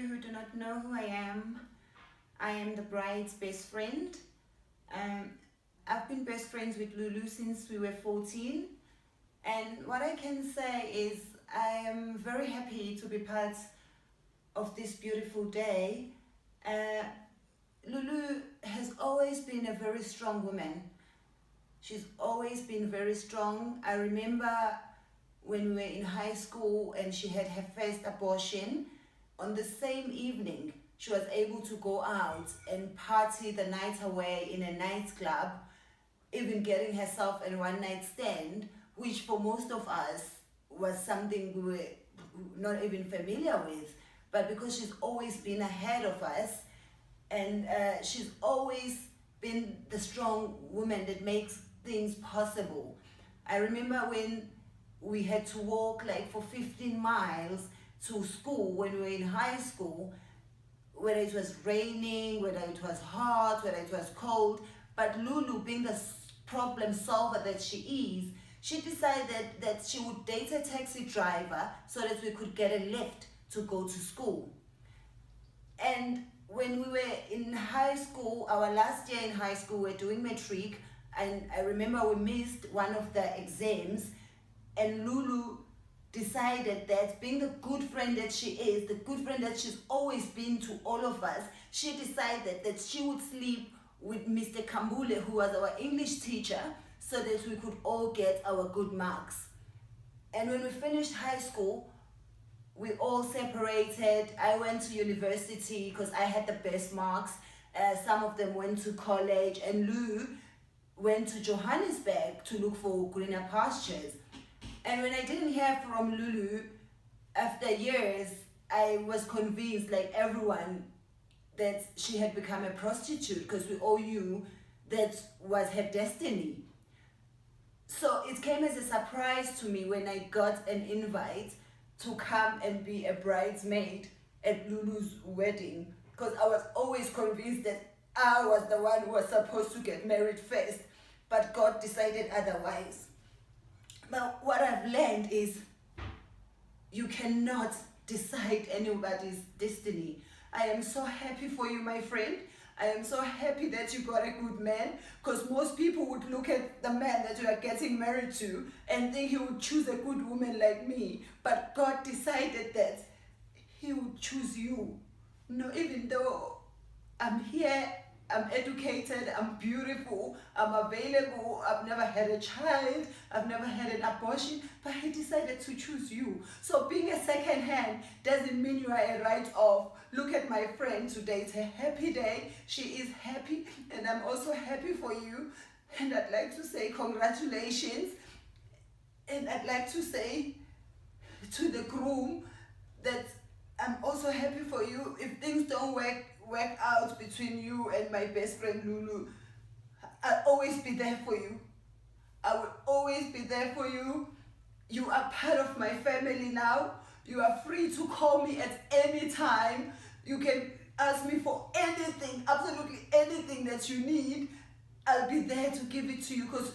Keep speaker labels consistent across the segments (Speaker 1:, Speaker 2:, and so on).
Speaker 1: you who do not know who I am the bride's best friend. I've been best friends with Lulu since we were 14. And what I can say is I am very happy to be part of this beautiful day. Lulu has always been a very strong woman. She's always been very strong. I remember when we were in high school and she had her first abortion, on the same evening, she was able to go out and party the night away in a nightclub, even getting herself a one-night stand, which for most of us was something we were not even familiar with. But because she's always been ahead of us, and she's always been the strong woman that makes things possible. I remember when we had to walk like for 15 miles to school when we were in high school, whether it was raining, whether it was hot, whether it was cold, but Lulu, being the problem solver that she is, she decided that she would date a taxi driver so that we could get a lift to go to school. And when we were in high school, our last year in high school, we were doing matric, and I remember we missed one of the exams, and Lulu decided that being the good friend that she is, the good friend that she's always been to all of us, she decided that she would sleep with Mr. Kambule, who was our English teacher, so that we could all get our good marks. And when we finished high school, we all separated. I went to university because I had the best marks. Some of them went to college, and Lou went to Johannesburg to look for greener pastures. And when I didn't hear from Lulu, after years, I was convinced, like everyone, that she had become a prostitute, because we all knew that was her destiny. So it came as a surprise to me when I got an invite to come and be a bridesmaid at Lulu's wedding, because I was always convinced that I was the one who was supposed to get married first, but God decided otherwise. But what I've learned is you cannot decide anybody's destiny. I am so happy for you, my friend. I am so happy that you got a good man, because most people would look at the man that you are getting married to and think he would choose a good woman like me. But God decided that he would choose you. No, even though I'm here, I'm educated, I'm beautiful, I'm available, I've never had a child, I've never had an abortion, but he decided to choose you. So being a second hand doesn't mean you are a write-off. Look at my friend today, it's a happy day, she is happy, and I'm also happy for you. And I'd like to say congratulations, and I'd like to say to the groom that I'm also happy for you. If things don't work out between you and my best friend Lulu, I'll always be there for you. I will always be there for you. You are part of my family now. You are free to call me at any time. You can ask me for anything, absolutely anything that you need. I'll be there to give it to you, because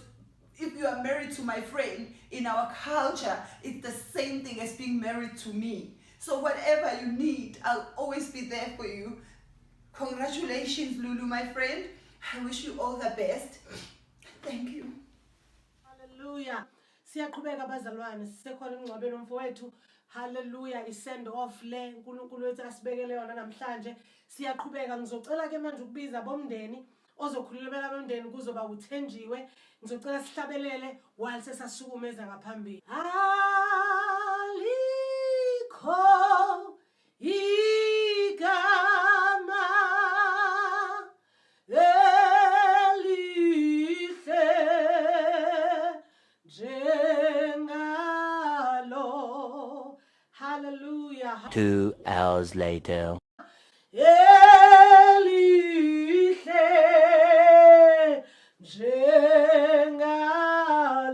Speaker 1: if you are married to my friend, in our culture, it's the same thing as being married to me. So whatever you need, I'll always be there for you. Congratulations, Lulu, my friend. I wish you all the best. Thank you.
Speaker 2: Hallelujah. Siyaqhubeka bazalwane, sisekhona emngcwabeni womfowethu. Hallelujah, isend off le uNkulunkulu wethu asibekele yona namhlanje. Siyaqhubeka, ngizocela ke manje ukubiza bomndeni ozokhululeka bomndeni kuzoba uThenjiwe. Ngizocela sihlabelele while sesasukumeza ngaphambili. Alikho igama elihle njengalo. Hallelujah.
Speaker 3: 2 hours later.
Speaker 2: Elihle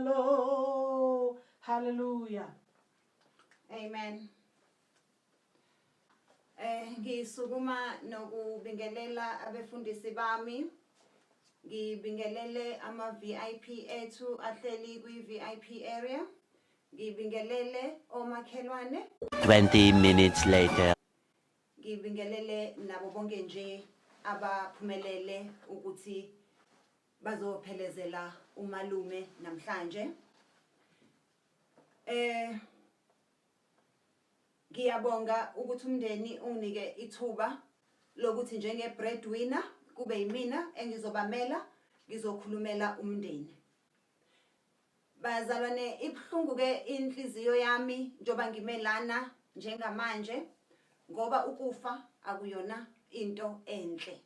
Speaker 2: njengalo. Hallelujah.
Speaker 1: Amen. Ngisukuma nokubingelela abefundisi bami. Ngibingelele ama VIP ethu ahleli kwi VIP area. Ngibingelele omakhelwane.
Speaker 3: 20 minutes later.
Speaker 1: ngibingelele nabo bonke nje abaphumelele ukuthi bazophelezela umalume namhlanje. Ngiyabonga ukuthi umndeni unginike ithuba lokuthi njenge breadwinner kube yimina engizobamela ngizokhulumela umndeni. Bazalwane, ibhlungu ke inhliziyo yami njoba ngimelana njengamanje ngoba ukufa akuyona into enhle.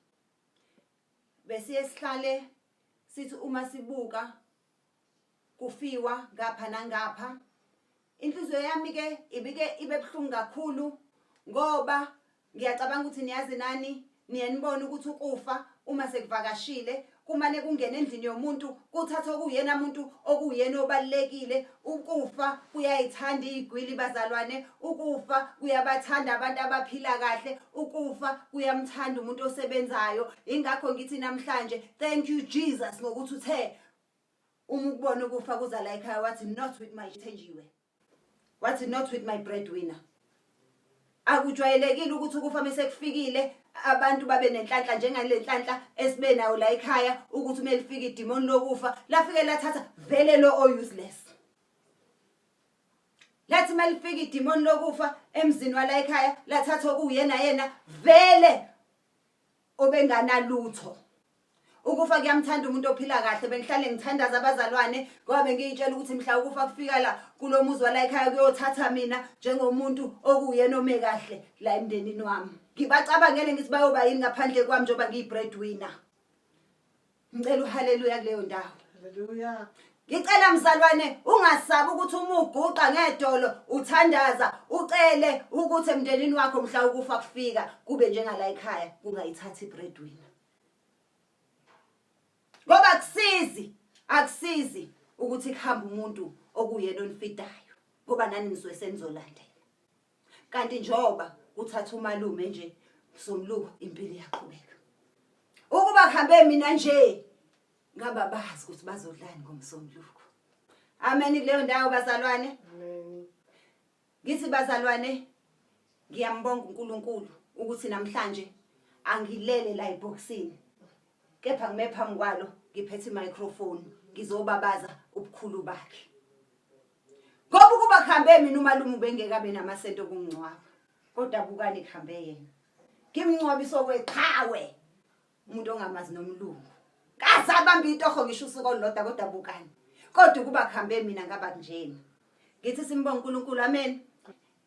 Speaker 1: Bese sihlale sithi uma sibuka kufiwa ngapha nangapha. Inhliziyo yami ke ibike ibebhlungu kakhulu ngoba ngiyacabanga ukuthi niyazi nani niyenibona ukuthi ukufa uma sekuvakashile kumane kungena endlini yomuntu kuthatha kuyena umuntu okuyena obalekile. Ukufa kuyayithanda igwili bazalwane, ukufa kuyabathanda abantu abaphila kahle, ukufa kuyamthanda umuntu osebenzayo. Ingakho ngithi namhlanje thank you Jesus ngokuthi uthe uma ukubona ukufa kuza la ekhaya wathi not with my Thenjiwe, wathi not with my breadwinner. Akujwayelekile ukuthi ukufa mesekufikile abantu babe nenhlanhla njengale nhlanhla esibe nayo la ekhaya ukuthi umelifika idemon lokufa lafike lathatha vele lo useless. Lathi malifika idemon lokufa emzini wala ekhaya lathatha okuyena yena vele obenganalutho. Ukufa kuyamthanda umuntu ophila kahle. Bengihlale ngithandaza abazalwane ngoba bengiyitshela ukuthi mhla ukufa kufika la kulomuzi wala ekhaya kuyothatha mina njengomuntu okuyena ome kahle la emndenini wami. Ngibacabangele ngithi bayoba yini ngaphandle kwami njoba ngiyibreadwinner. Ngicela uhaleluya kuleyo ndawo.
Speaker 2: Hallelujah.
Speaker 1: Ngicela mzalwane ungasabi ukuthi uma uguqa ngedolo uthandaza ucele ukuthi emndenini wakho mhla ukufa kufika kube njengala ekhaya kungayithathi ibreadwinner. Ngoba akusizi ukuthi kuhamba umuntu okuyena onifidayo ngoba nani nizwe senizolandela. Kanti njoba uthatha umalume nje somluko impilo yaqhubeka. Ukuba kuhambe mina nje ngaba bazi ukuthi bazodlani ngomsomluko. Amen kuleyo ndawo bazalwane.
Speaker 2: Amen.
Speaker 1: Ngithi bazalwane ngiyambonga uNkulunkulu ukuthi namhlanje angilele la eboxini. Kepha ngime phambi kwalo ngiphethe i-microphone ngizobabaza ubukhulu bakhe. Ngoba ukuba kuhambe mina umalume ubengekabe namasento okungcwaba. Kodwa bukani kuhambe yena. Ngimncwabisa okweqhawe umuntu ongamazi nomlungu. Kasabamba itoho ngisho usuku olulodwa kodwa bukani. Kodwa ukuba kuhambe mina ngaba njeni. Ngithi simbonga uNkulunkulu, amen.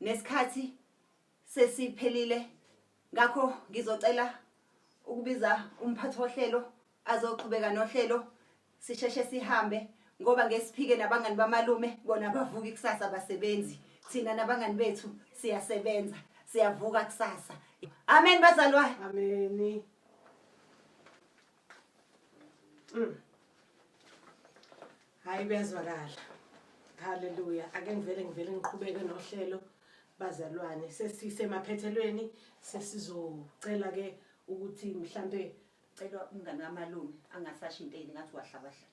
Speaker 1: Nesikhathi sesiphelile ngakho ngizocela ukubiza umphathi wohlelo azoqhubeka nohlelo sisheshe sihambe ngoba ngesiphike nabangani bamalume bona bavuka ikusasa abasebenzi. Thina nabangani bethu siyasebenza, siyavuka kusasa. Amen bazalwane.
Speaker 2: Amen. Hayi kuyazwakala. Hallelujah. Ake ngivele ngiqhubeke nohlelo bazalwane. Sesisemaphethelweni sesizocela ke ukuthi mhlambe
Speaker 1: Cela umngani kamalume angasasho into ngathi wahlabahla.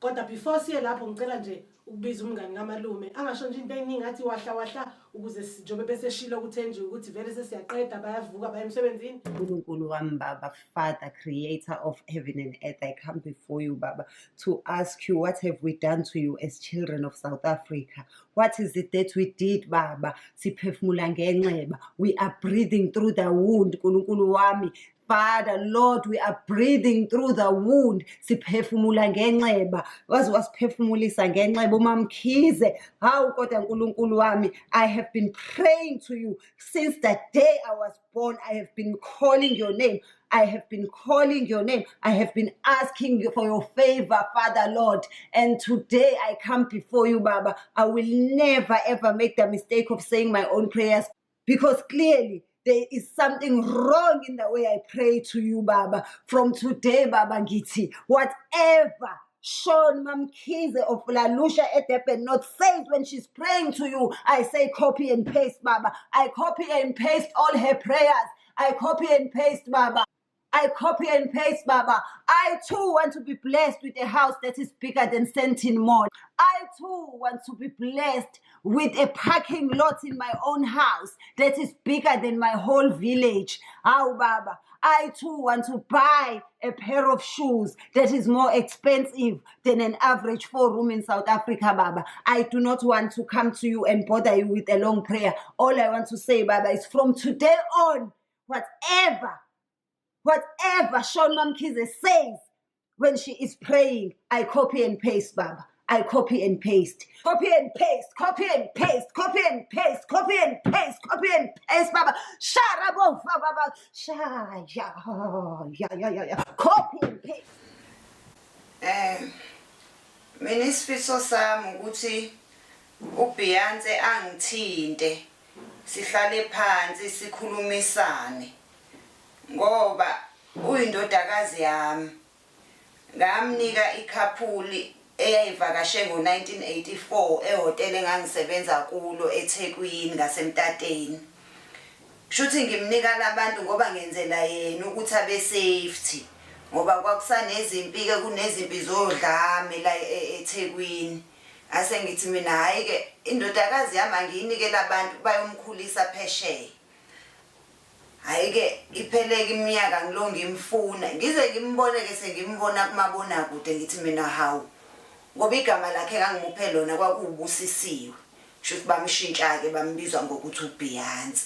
Speaker 2: kodwa before siye lapho ngicela nje ukubiza umngani kamalume angasho nje into eyiningi ngathi wahla ukuze njobe bese shilo kuThenjiwe ukuthi vele sesiyaqeda bayavuka baya emsebenzini.
Speaker 4: uNkulunkulu wami Baba, Father, creator of heaven and earth, I come before you, Baba, to ask you, what have we done to you as children of South Africa? What is it that we did, Baba? Siphefumula ngenxeba. We are breathing through the wound, uNkulunkulu wami. Father, Lord, we are breathing through the wound. Siphefumula ngenxeba. Wazi wasiphefumulisa ngenxeba uMamkhize. Hawu kodwa uNkulunkulu wami, I have been praying to you since the day I was born. I have been calling your name. I have been calling your name. I have been asking you for your favor, Father, Lord. And today I come before you, Baba. I will never ever make the mistake of saying my own prayers because clearly there is something wrong in the way I pray to you, Baba. From today, Baba Ngiti, whatever Sean Mamkhize of Lalusha Etepe not says when she's praying to you, I say copy and paste, Baba. I copy and paste all her prayers. I copy and paste, Baba. I copy and paste, Baba. I too want to be blessed with a house that is bigger than Sentin Mall. I too want to be blessed with a parking lot in my own house that is bigger than my whole village. Aw, Baba. I too want to buy a pair of shoes that is more expensive than an average 4-room in South Africa, Baba. I do not want to come to you and bother you with a long prayer. All I want to say, Baba, is from today on, whatever Sean Mamkize says when she is praying, I copy and paste, Baba. I copy and paste. Copy and paste, copy and paste, copy and paste, copy and paste, copy and paste, Baba. Sharabo, Baba. Yeah. Copy and paste.
Speaker 1: Mina isifiso sami ukuthi uBeyonce angithinte sihlale phansi sikhulumisane ngoba uyindodakazi yami ngamnika ikhaphuli eyayivakashe ngo1984 ehotela engangisebenza kulo eThekwini ngasemtateni kushuthi ngimnika labantu ngoba ngenzela yena ukuthi abe safety ngoba kwakusanezimpi ke kunezimpi zodlame la eThekwini ase ngithi mina hayi ke indodakazi yami angiyinike labantu bayomkhulisa phesheya hayi ke ipheleke iminyaka ngilonga imfuna ngize ngimbone ke sengimbona kumabona kude ngithi mina hawu ngoba igama lakhe ngangimuphe lona kwakuubusisiwe kushuthi bamshintsha ke bambizwa ngokuthi uBeyonce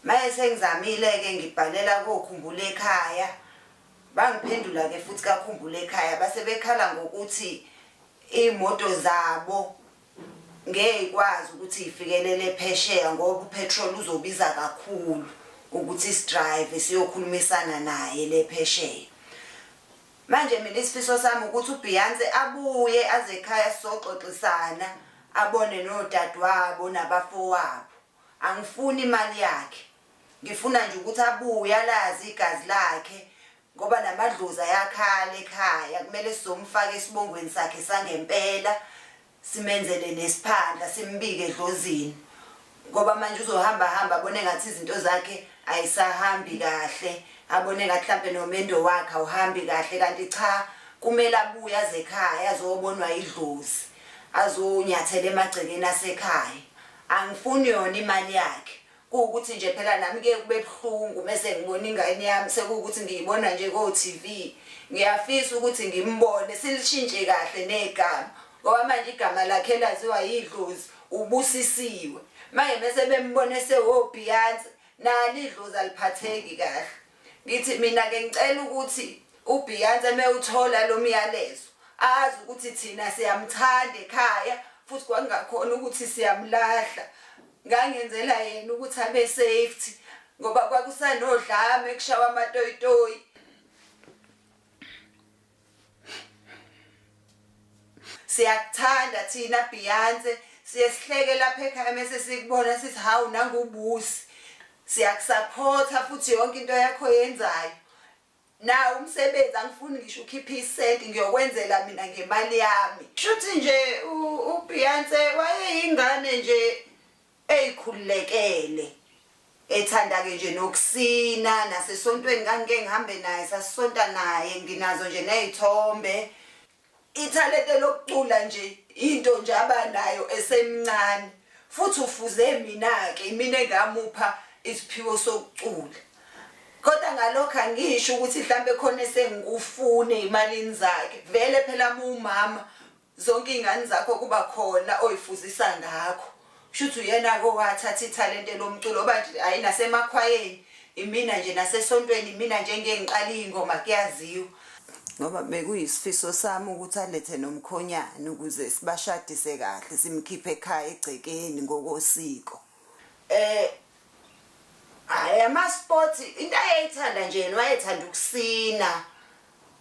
Speaker 1: maye sengizamile ke ngibhalela kokhumbula ekhaya bangiphendula ke futhi kakhumbula ekhaya base bekhala ngokuthi imoto zabo ngeke ikwazi ukuthi ifikelele phesheya ngoba upetrol uzobiza kakhulu ukuthi sidrive siyokhulumisana naye lephesheya manje mina isifiso sami ukuthi uBeyonce abuye aze ekhaya soxoxisana abone nodadewabo nabafowabo angifuni imali yakhe ngifuna nje ukuthi abuye alazi igazi lakhe ngoba namadlozi ayakhala ekhaya kumele sizomfaka esibongweni sakhe sangempela simenzele nesiphandla simbike edlozini ngoba manje uzohamba abone ngathi izinto zakhe ayisahambi kahle abone ngathi mhlambe nomendo wakhe awuhambi kahle kanti cha kumele abuye aze ekhaya azobonwa idlozi azonyathela emagcekeni asekhaya angifuni yona imali yakhe kuukuthi nje phela nami ke kube buhlungu mase ngibona ingane yami sekuukuthi ngiyibona nje ko TV ngiyafisa ukuthi ngimbone silishintshe kahle negama ngoba manje igama lakhe laziwa yidlozi ubusisiwe manje bese bembone sewoBeyonce nali idlozi aliphatheki kahle ngithi mina ke ngicela ukuthi uBeyonce mewuthola lo myalezo azi ukuthi thina siyamthanda ekhaya futhi kwangakhona ukuthi siyamlahla ngangenzela yena ukuthi abe safety ngoba kwakusanodlame kushawa amatoyitoyi siyakuthanda thina Beyonce siyesihleke lapha ekhaya mase sikubona sithi hawu nangubusi siyakusupporta futhi yonke into yakho yenzayo na umsebenzi angifuni ngisho ukhipha isenti ngiyokwenzela mina ngemali yami shuthi nje uBeyonce wayeyingane nje eyikhululekele ethanda ke nje nokusina nasesontweni ngangike ngihambe naye sasonta naye nginazo nje nezithombe ithalente lokucula nje into nje abanayo esemncane futhi ufuze mina ke mina engamupha isiphiwo sokucula kodwa ngalokho angisho ukuthi mhlambe khona sengikufune imalini zakhe vele phela umama zonke izingane zakho kuba khona oyifuzisa ngakho shuthi uyena ko wathatha ithalente lomculo manje ayinasemakhwayeni imina nje nasesontweni mina nje ngeke ngiqala ingoma kuyaziwa ngoba bekuyisifiso sami ukuthi alethe nomkhonyana ukuze sibashadise kahle simkhiphe ekhaya egcekeni ngokosiko ama-sports into ayayithanda nje yena wayethanda ukusina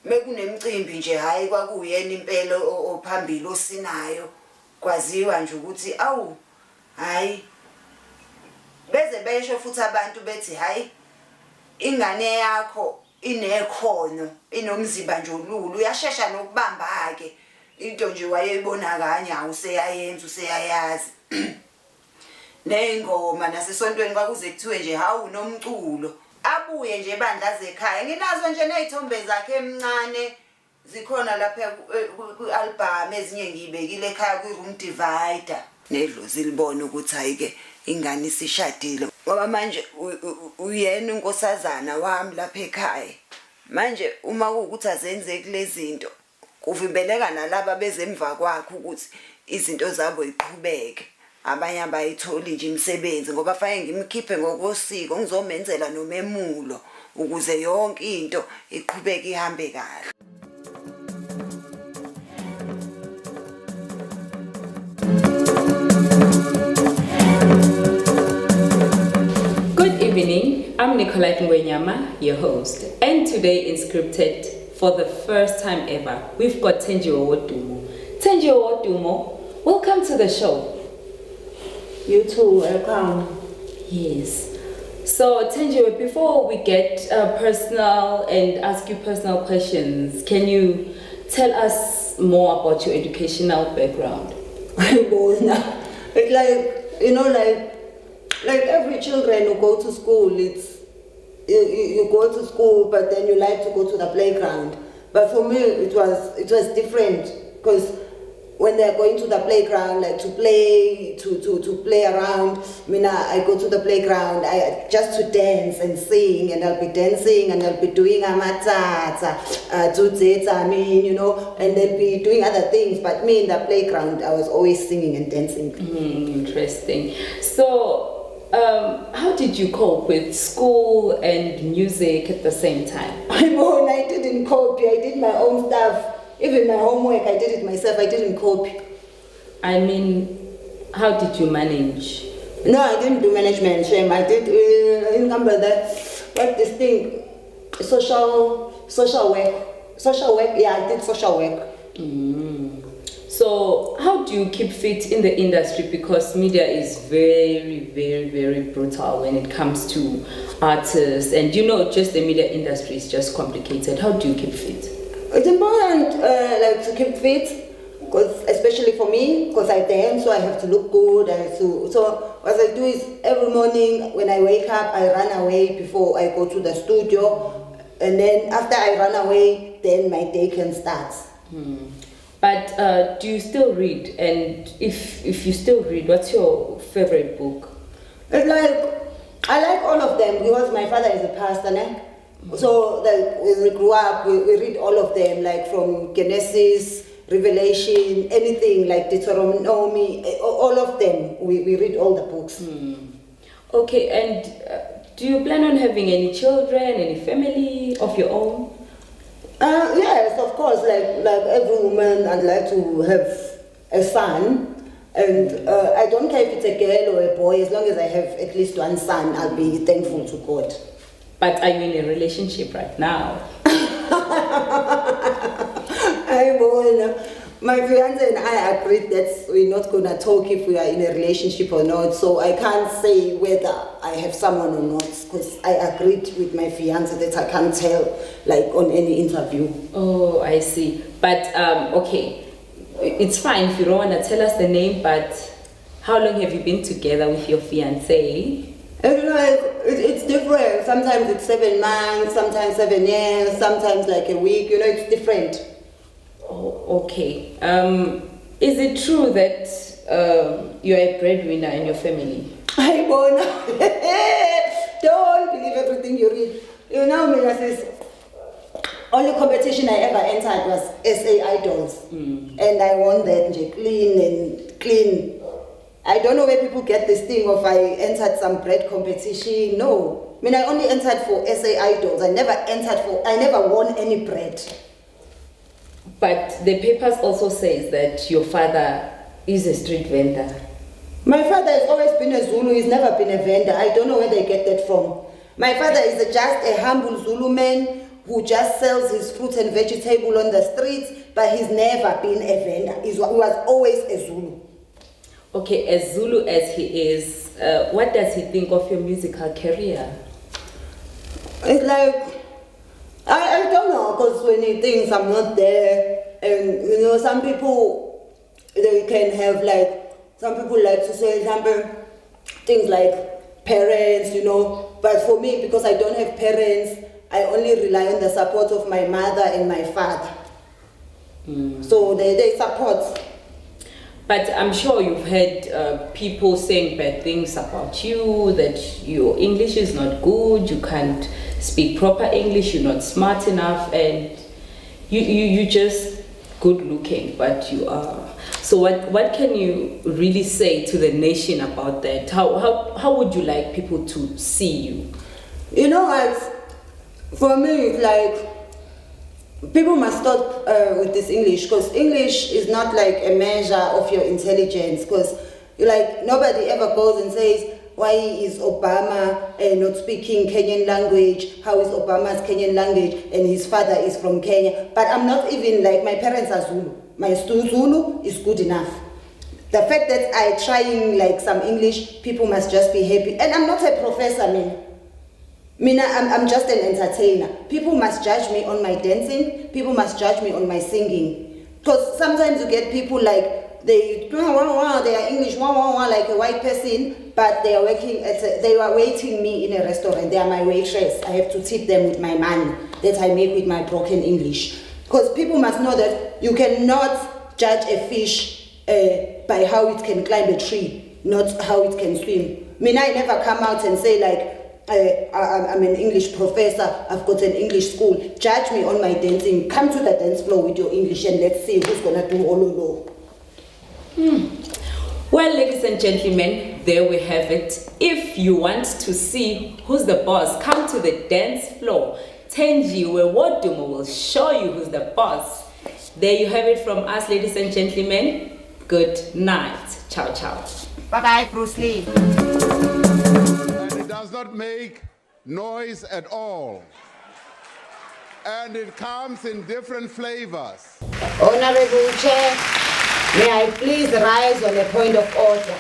Speaker 1: mekunemicimbi nje hayi kwakuyena impela ophambili osinayo kwaziwa nje ukuthi awu hayi beze besho futhi abantu bethi hayi ingane yakho inekhono inomzimba nje olulu uyashesha nokubamba ke into nje wayeyibona kanye awuseyayenza useyayazi nengoma nasesontweni kwakuze kuthiwe nje hawu nomculo abuye nje ebandla zekhaya. Nginazo nje nezithombe zakhe emncane zikhona lapha ku-album ezinye ngiyibekile ekhaya kwi-room divider. Nedlozi libona ukuthi hayi-ke ingane isishadile ngoba manje uyena unkosazana wami lapha ekhaya. Manje uma kuwukuthi azenzeki lezi zinto kuvimbeleka nalaba bezemva kwakhe ukuthi izinto zabo iqhubeke. Abanye abayitholi nje imisebenzi ngoba fanele ngimkhiphe ngokosiko ngizomenzela nomemulo ukuze yonke into iqhubeke ihambe kahle.
Speaker 5: Good evening, I'm Nicolette Ngwenyama, your host, and today in Scripted, for the first time ever, we've got Thenjiwe Comedy. Thenjiwe Comedy, welcome to the show.
Speaker 4: You too, welcome.
Speaker 5: Yes. So Thenjiwe, before we get personal and ask you personal questions, can you tell us more about your educational background?
Speaker 4: It's like, you know, like every children who go to school, it's you go to school, but then you like to go to the playground. But for me, it was different because when they're going to the playground, like to play, to play around, I go to the playground, just to dance and sing, and I'll be dancing and I'll be doing amatata, you know, and they'll be doing other things. But me in the playground, I was always singing and dancing.
Speaker 5: Interesting. So, how did you cope with school and music at the same time?
Speaker 4: I didn't cope. I did my own stuff. Even my homework, I did it myself. I didn't copy.
Speaker 5: I mean, how did you manage?
Speaker 4: No, I didn't do management, shame. I did remember that. What this thing? Social work. Social work. Yeah, I did social work.
Speaker 5: So, how do you keep fit in the industry? Because media is very, very, very brutal when it comes to artists, and you know, just the media industry is just complicated. How do you keep fit?
Speaker 4: It's important, like to keep fit, because especially for me, because I dance, so I have to look good. So what I do is every morning when I wake up, I run away before I go to the studio, and then after I run away, then my day can start.
Speaker 5: But do you still read? And if you still read, what's your favorite book?
Speaker 4: It's like I like all of them because my father is a pastor, né? So like when we grew up, we read all of them, like from Genesis, Revelation, anything like Deuteronomy, all of them. We read all the books.
Speaker 5: Okay, and do you plan on having any children, any family of your own?
Speaker 4: Yes, of course. Like every woman, I'd like to have a son. And I don't care if it's a girl or a boy. As long as I have at least one son, I'll be thankful to God.
Speaker 5: But are you in a relationship right now?
Speaker 4: My fiance and I agreed that we're not going to talk if we are in a relationship or not. So I can't say whether I have someone or not, because I agreed with my fiance that I can't tell, like on any interview.
Speaker 5: Oh, I see. But okay, it's fine if you don't want to tell us the name, but how long have you been together with your fiance?
Speaker 4: It's different. Sometimes it's 7 months, sometimes 7 years, sometimes like a week. You know, it's different.
Speaker 5: Oh, okay. Is it true that you're a breadwinner in your family?
Speaker 4: I won't. Don't believe everything you read. You know, sis, only competition I ever entered was SA Idols. And I won that, clean. I don't know where people get this thing of I entered some bread competition. No. I only entered for SA Idols. I never won any bread.
Speaker 5: But the papers also says that your father is a street vendor.
Speaker 4: My father has always been a Zulu. He's never been a vendor. I don't know where they get that from. My father is just a humble Zulu man who just sells his fruit and vegetable on the streets, but he's never been a vendor. He was always a Zulu.
Speaker 5: Okay, as Zulu as he is, what does he think of your musical career?
Speaker 4: It's like, I don't know, because when he thinks I'm not there, and you know, some people, they can have like, some people like to say things like,
Speaker 1: parents, But for me, because I don't have parents, I only rely on the support of my mother and my father. So they support.
Speaker 5: But I'm sure you've heard people saying bad things about you, that your English is not good, you can't speak proper English, you're not smart enough, and you're just good looking, but you are. So what can you really say to the nation about that? How would you like people to see you?
Speaker 1: For me, it's like, people must stop with this English, because English is not like a measure of your intelligence, because nobody ever goes and says, why is Obama not speaking Kenyan language? How is Obama's Kenyan language? And his father is from Kenya. But I'm not even my parents are Zulu. My Zulu is good enough. The fact that I trying some English, people must just be happy. And I'm not a professor, I'm just an entertainer. People must judge me on my dancing. People must judge me on my singing. Because sometimes you get people they are English like a white person, but they are waiting me in a restaurant. They are my waitress. I have to tip them with my money that I make with my broken English. Because people must know that you cannot judge a fish by how it can climb a tree, not how it can swim. I never come out and say I'm an English professor, I've got an English school. Judge me on my dancing. Come to the dance floor with your English and let's see who's gonna do ololo.
Speaker 5: Well, ladies and gentlemen, there we have it. If you want to see who's the boss, come to the dance floor. Thenjiwe will show you who's the boss. There you have it from us, ladies and gentlemen. Good night. Ciao, ciao.
Speaker 1: Bye-bye, Bruce Lee.
Speaker 6: And it does not make noise at all. And it comes in different flavors.
Speaker 1: Honorable Chair, may I please rise on a point of order?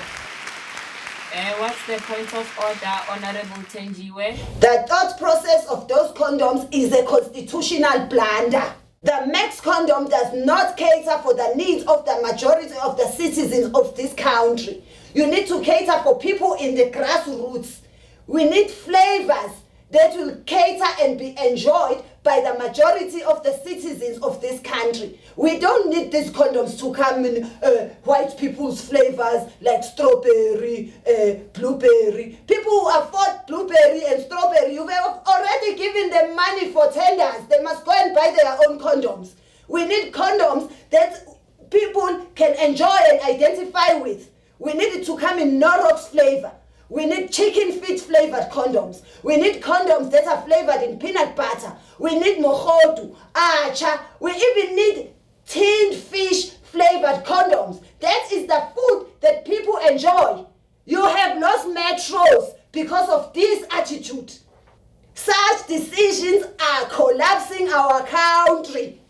Speaker 5: What's the point of order, Honorable Thenjiwe?
Speaker 1: The thought process of those condoms is a constitutional blunder. The Max condom does not cater for the needs of the majority of the citizens of this country. You need to cater for people in the grassroots. We need flavors that will cater and be enjoyed by the majority of the citizens of this country. We don't need these condoms to come in white people's flavors like strawberry, blueberry. People who afford blueberry and strawberry, you've already given them money for tenders. They must go and buy their own condoms. We need condoms that people can enjoy and identify with. We need it to come in Norox flavor. We need chicken feet flavored condoms. We need condoms that are flavored in peanut butter. We need mohodu, acha. We even need tinned fish flavored condoms. That is the food that people enjoy. You have lost metros because of this attitude. Such decisions are collapsing our country.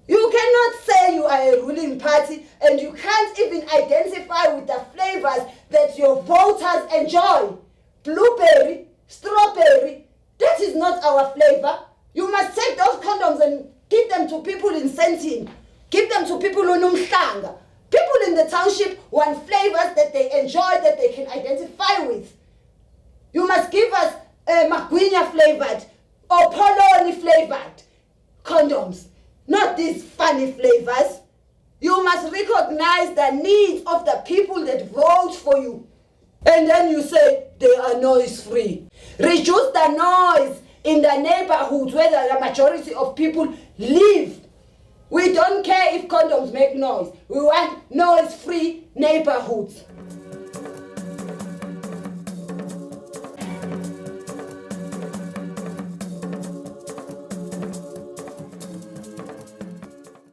Speaker 1: You cannot say you are a ruling party and you can't even identify with the flavors that your voters enjoy. Blueberry, strawberry, that is not our flavor. You must take those condoms and give them to people in Sentin. Give them to people in Umhlanga. People in the township want flavors that they enjoy, that they can identify with. You must give us Magwinya flavored or Poloni flavored condoms. Not these funny flavors. You must recognize the needs of the people that vote for you. And then you say they are noise free. Reduce the noise in the neighborhoods where the majority of people live. We don't care if condoms make noise. We want noise free neighborhoods.